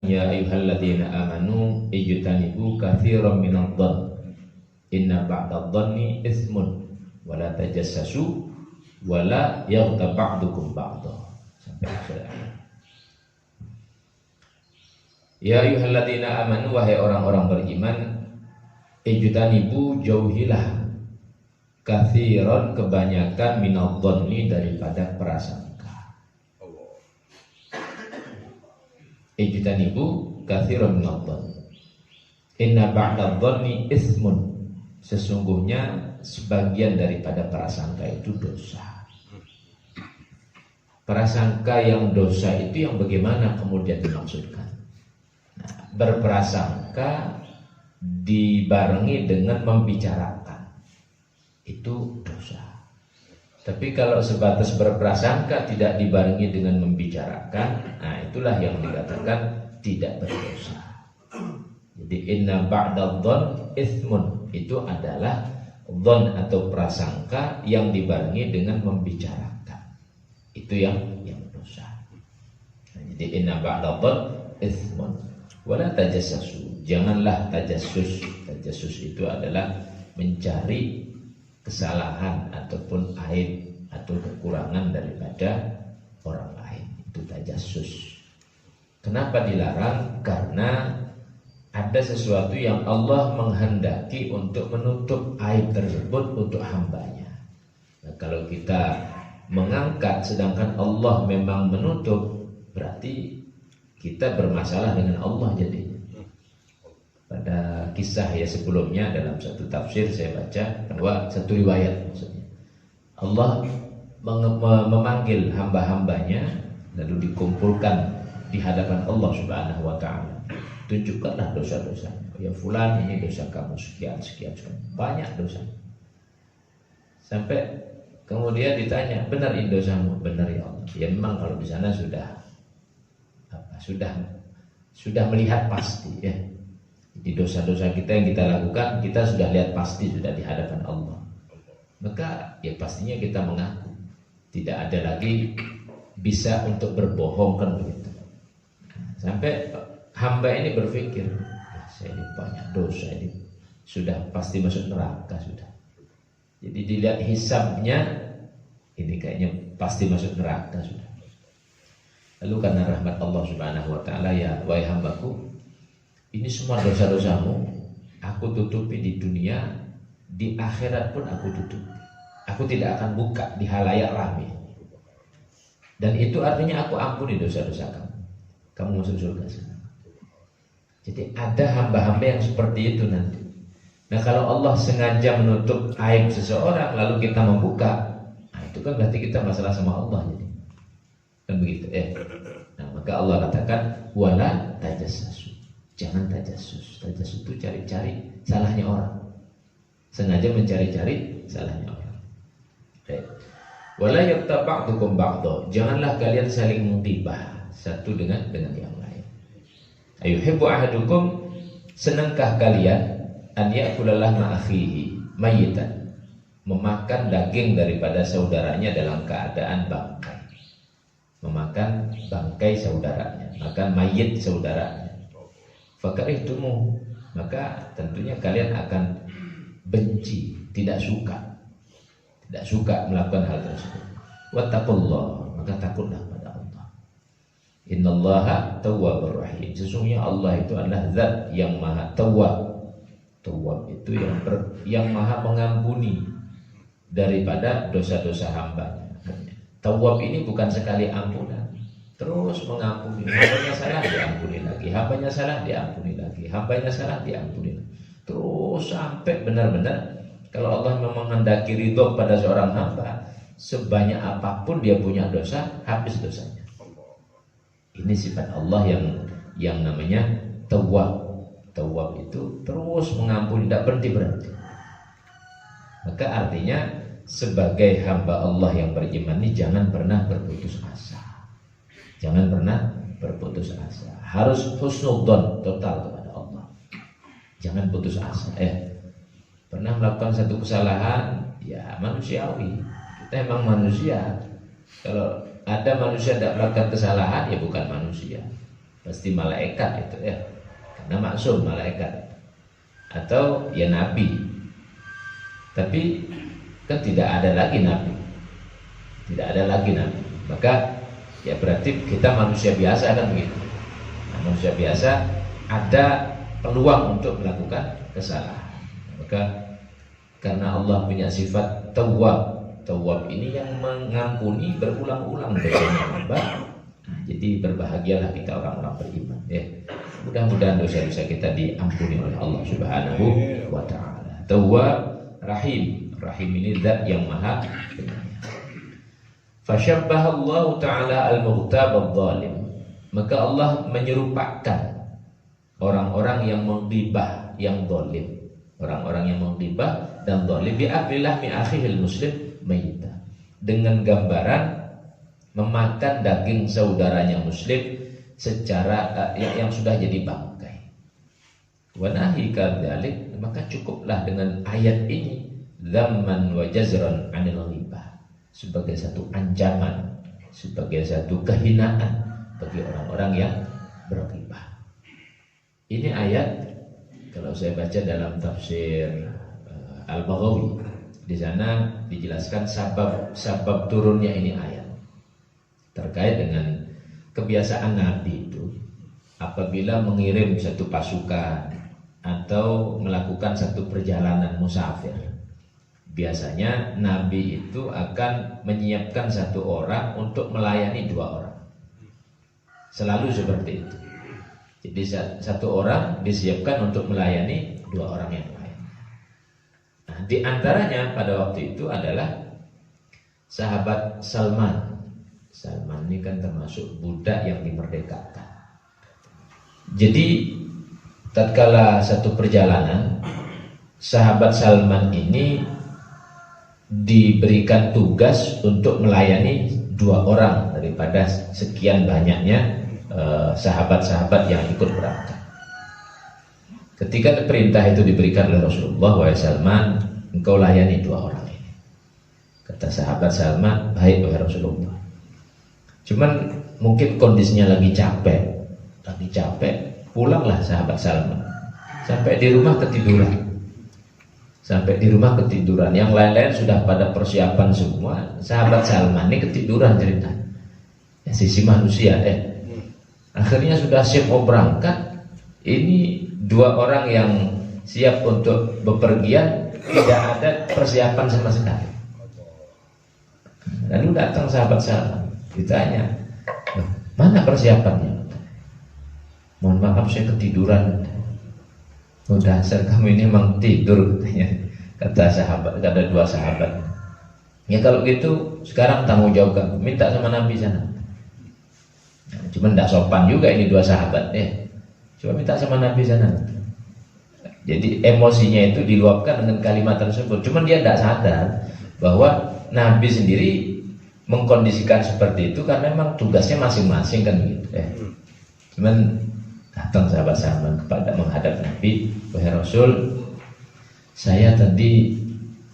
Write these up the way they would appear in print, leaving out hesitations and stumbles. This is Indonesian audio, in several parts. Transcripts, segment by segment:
Ya ayyuhalladzina amanu ijtanibu katsiran minadh-dhann inna ba'dadh-dhanni itsmun wa la tajassasu wa la yaghtab ba'dukum ba'dha. Sampai akhir. Ya ayyuhalladzina amanu, wahai orang-orang beriman, ijtanibu jauhilah katsiran kebanyakan minadh-dhanni daripada prasangka. Ijtanibu katsiran minadh-dhann. Inna ba'dadh-dhanni itsmun. Sesungguhnya sebagian daripada prasangka itu dosa. Prasangka yang dosa itu yang bagaimana kemudian dimaksudkan? Nah, berprasangka dibarengi dengan membicarakan itu dosa. Tapi kalau sebatas berprasangka tidak dibarengi dengan membicarakan, nah itulah yang dikatakan tidak berdosa. Jadi inna ba'dadh-dhann itsmun, itu adalah dhon atau prasangka yang dibarengi dengan membicarakan. Itu yang dosa. Nah, jadi inna ba'dadh-dhann itsmun wala tajassasu. Janganlah tajassus. Tajassus itu adalah mencari kesalahan ataupun aib atau kekurangan daripada orang lain. Itu tajassus. Kenapa dilarang? Karena ada sesuatu yang Allah menghendaki untuk menutup aib tersebut untuk hambanya. Nah, kalau kita mengangkat sedangkan Allah memang menutup, berarti kita bermasalah dengan Allah jadinya. Pada kisah ya sebelumnya dalam satu tafsir saya baca bahwa satu riwayat maksudnya Allah memanggil hamba-hambanya lalu dikumpulkan di hadapan Allah Subhanahu wa taala. Tunjukkanlah dosa-dosanya. Ya fulan, ini dosa kamu sekian. Banyak dosa. Sampai kemudian ditanya, benar ini dosamu? Benar ya Allah. Ya memang kalau di sana sudah melihat pasti ya. Di dosa-dosa kita yang kita lakukan, kita sudah lihat pasti sudah di hadapan Allah. Maka ya pastinya kita mengaku. Tidak ada lagi bisa untuk berbohong kan begitu. Sampai hamba ini berpikir, saya ini banyak dosa ini, sudah pasti masuk neraka sudah. Jadi dilihat hisabnya, ini kayaknya pasti masuk neraka sudah. Lalu karena rahmat Allah Subhanahu wa taala, ya wahai hambaku, ini semua dosa-dosamu aku tutupi di dunia, di akhirat pun aku tutupi. Aku tidak akan buka di halayak ramai. Dan itu artinya aku ampuni dosa-dosa kamu. Kamu masuk surga sana. Jadi ada hamba-hamba yang seperti itu nanti. Nah kalau Allah sengaja menutup aib seseorang lalu kita membuka, nah itu kan berarti kita masalah sama Allah jadi. Kan begitu Nah maka Allah katakan wala tajassasu. Jangan tajassus. Tajassus itu cari-cari salahnya orang. Sengaja mencari-cari salahnya orang. Wala yaghtab ba'dukum ba'dha. Janganlah kalian saling menggibah satu dengan yang lain. Ayuhibbu ahadukum, senangkah kalian an ya'kula lahma akhihi mayyitan, memakan daging daripada saudaranya dalam keadaan bangkai. Memakan bangkai saudaranya, makan mayit saudaranya. Fakarihtumu, maka tentunya kalian akan benci, tidak suka melakukan hal tersebut. Wattaqullah, maka takutlah pada Allah. Innallaha tawwabur rahim. Sesungguhnya Allah itu adalah zat yang maha tawwab. Tawwab itu yang maha mengampuni daripada dosa-dosa hambanya. Tawwab ini bukan sekali ampunan, terus mengampuni. Hambanya salah diampuni lagi, hambanya salah diampuni lagi, hambanya salah diampuni lagi. Terus sampai benar-benar kalau Allah memang menghendaki ridho pada seorang hamba, sebanyak apapun dia punya dosa, habis dosanya. Ini sifat Allah yang namanya Tawwab. Tawwab itu terus mengampuni, tidak berhenti. Maka artinya sebagai hamba Allah yang beriman ini jangan pernah berputus asa. Jangan pernah berputus asa. Harus husnudzon total kepada Allah. Jangan putus asa. Pernah melakukan satu kesalahan, ya manusiawi. Kita emang manusia. Kalau ada manusia tidak melakukan kesalahan, ya bukan manusia. pasti malaikat itu ya, karena maksum malaikat, atau ya nabi. Tapi kan tidak ada lagi nabi, maka ya berarti kita manusia biasa kan begitu. Nah, manusia biasa ada peluang untuk melakukan kesalahan. Maka karena Allah punya sifat Tawwab ini yang mengampuni berulang-ulang dosanya hamba. Nah, jadi berbahagialah kita orang-orang beriman ya. Mudah-mudahan dosa-dosa kita diampuni oleh Allah Subhanahu wa taala. Tawwab, Rahim. Rahim ini zat yang maha penyayang. Fashabbaha Allah taala al-mughtab adh-dhalim. Maka Allah menyerupakan orang-orang yang menggibah, yang zalim. Orang-orang yang menggibah dan zalim bi aklilah mi akhihil muslim mayyita. Dengan gambaran memakan daging saudaranya muslim secara yang sudah jadi bangkai. Wa nahi kadzalik, maka cukuplah dengan ayat ini dzamman wa jazran 'anil ghibah, sebagai satu ancaman, sebagai satu kehinaan bagi orang-orang yang berghibah. Ini ayat kalau saya baca dalam tafsir Al-Baghawi, di sana dijelaskan sabab turunnya ini ayat terkait dengan kebiasaan Nabi itu apabila mengirim satu pasukan atau melakukan satu perjalanan musafir, biasanya Nabi itu akan menyiapkan satu orang untuk melayani dua orang. Selalu seperti itu. Jadi satu orang disiapkan untuk melayani dua orang yang lain. Nah, di antaranya pada waktu itu adalah sahabat Salman. Salman ini kan termasuk budak yang dimerdekakan. Jadi tatkala satu perjalanan, sahabat Salman ini diberikan tugas untuk melayani dua orang daripada sekian banyaknya sahabat-sahabat yang ikut berangkat. Ketika perintah itu diberikan oleh Rasulullah, wahai Salman, engkau layani dua orang ini. Kata sahabat Salman, baik wahai Rasulullah. Cuman mungkin kondisinya lagi capek, pulanglah sahabat Salman. Sampai di rumah ketiduran. Yang lain-lain sudah pada persiapan semua, sahabat Salman ini ketiduran cerita. Ya, sisi manusia Akhirnya sudah siap mau berangkat. Ini dua orang yang siap untuk bepergian, tidak ada persiapan sama sekali. Lalu datang sahabat Salman, ditanya, mana persiapannya? Mohon maaf saya ketiduran. Oh dasar kamu ini memang tidur, kata dua sahabat. Ya kalau gitu sekarang tanggung jawab kamu, minta sama Nabi sana. Nah, cuma tidak sopan juga ini dua sahabat ya. Coba minta sama Nabi sana. Jadi emosinya itu diluapkan dengan kalimat tersebut. Cuman dia tidak sadar bahwa Nabi sendiri mengkondisikan seperti itu karena memang tugasnya masing-masing kan gitu ya. Cuman datang sahabat Salman kepada menghadap Nabi, wahai Rasul, saya tadi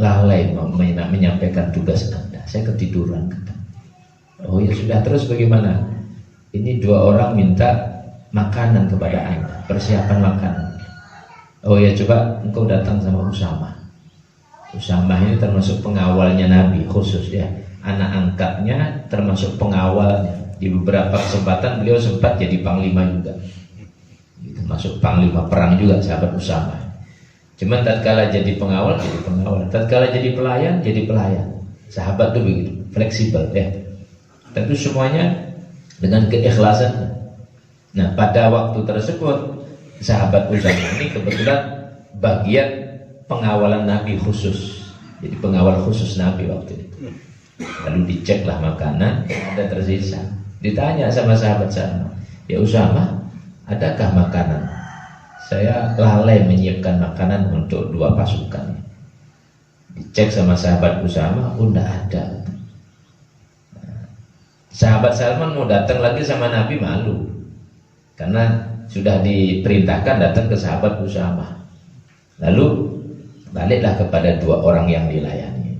lalai menyampaikan tugas Anda, saya ketiduran. Oh ya sudah, terus bagaimana? Ini dua orang minta makanan kepada Anda, persiapan makanan. Oh ya coba engkau datang sama Usama. Usama ini termasuk pengawalnya Nabi khusus ya, anak angkatnya termasuk pengawalnya. Di beberapa kesempatan beliau sempat jadi panglima juga, termasuk panglima perang juga sahabat Usama. Cuman tatkala jadi pengawal, tatkala jadi pelayan, sahabat tuh begitu, fleksibel ya. Tentu semuanya dengan keikhlasan. Nah pada waktu tersebut sahabat Usama ini kebetulan bagian pengawalan Nabi khusus, jadi pengawal khusus Nabi waktu itu. Lalu diceklah makanan, ada tersisa. Ditanya sama sahabat Salman, ya Usama, adakah makanan? Saya lalai menyiapkan makanan untuk dua pasukan. Dicek sama sahabat Usama, tidak ada. Sahabat Salman mau datang lagi sama Nabi malu, karena sudah diperintahkan datang ke sahabat Usama. Lalu baliklah kepada dua orang yang dilayani.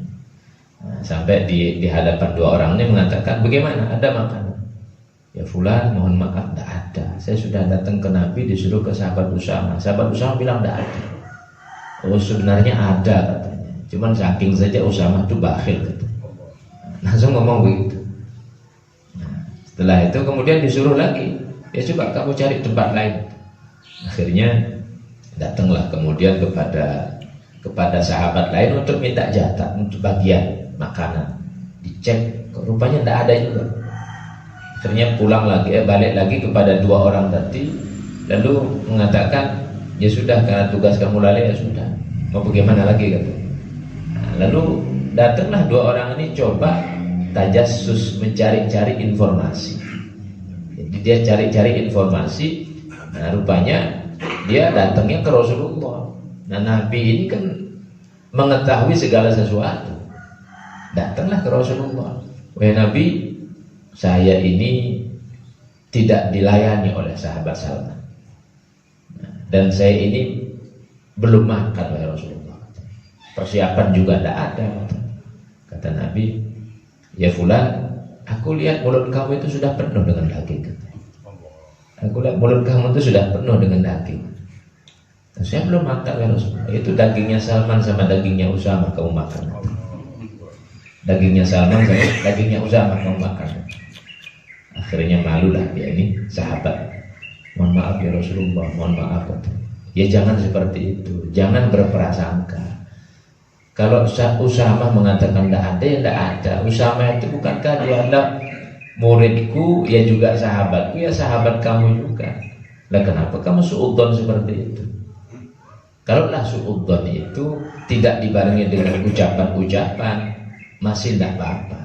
Nah, sampai di hadapan dua orang ini mengatakan, bagaimana? Ada makanan? Ya fulan, mohon maaf, tidak ada. ada. Saya sudah datang ke Nabi, disuruh ke sahabat Usama. Sahabat Usama bilang tidak ada. Oh sebenarnya ada katanya. Cuman saking saja Usama itu bakhil katanya. Langsung ngomong begitu. Nah, setelah itu kemudian disuruh lagi. Ya coba kamu cari tempat lain. Akhirnya datanglah kemudian kepada sahabat lain untuk minta jatah untuk bagian makanan. Dicek, rupanya tidak ada juga. Akhirnya pulang lagi, balik lagi kepada dua orang tadi, lalu mengatakan, ya sudah karena tugas kamu lalai, ya sudah. Mau bagaimana lagi kata. Nah, lalu datanglah dua orang ini coba tajassus, mencari-cari informasi. Jadi dia cari-cari informasi. Nah rupanya dia datangnya ke Rasulullah. Nah Nabi ini kan mengetahui segala sesuatu. Datanglah ke Rasulullah. Wahai Nabi, saya ini tidak dilayani oleh sahabat Salman. Dan saya ini belum makan oleh Rasulullah. Persiapan juga tidak ada. Kata Nabi, ya fulan, aku lihat mulut kamu itu sudah penuh dengan daging. Aku lihat mulut kamu itu sudah penuh dengan daging. Dan saya belum makan oleh Rasulullah. Itu dagingnya Salman sama dagingnya Usama kamu makan. Dagingnya Salman sama dagingnya Usama kamu makan. Akhirnya malulah dia ini sahabat. Mohon maaf ya Rasulullah, mohon maaf. Ya jangan seperti itu, jangan berprasangka. Kalau Usama mengatakan tidak ada, ya tidak ada. Usama itu bukankah dia adalah muridku, ya juga sahabatku, ya sahabat kamu juga. Lah kenapa kamu suudzon seperti itu? Kalaulah suudzon itu tidak dibarengi dengan ucapan-ucapan, masih tidak apa-apa.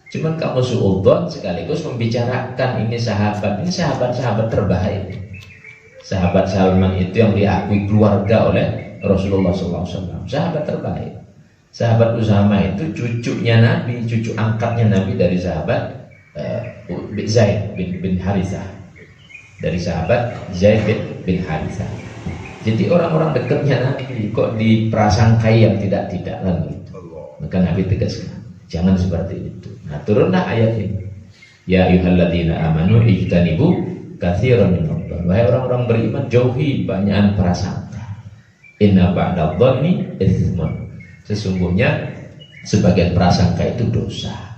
Cuman kamu suudzon sekaligus membicarakan ini sahabat-sahabat terbaik. Sahabat Salman itu yang diakui keluarga oleh Rasulullah SAW, sahabat terbaik. Sahabat Usama itu cucunya Nabi, cucu angkatnya Nabi dari sahabat Zaid bin Harithah, dari sahabat Zaid bin Harithah. Jadi orang-orang dekatnya Nabi kok diprasangkai yang tidak-tidak lagi. Maka Nabi tegaskan, jangan seperti itu. Nah turunlah ayat ini. Ya ayyuhalladzina amanu ijtanibu katsiran minadh-dhann. Wahai orang-orang beriman, jauhi banyakan prasangka. Inna ba'dadh-dhanni itsmun. Sesungguhnya sebagian prasangka itu dosa.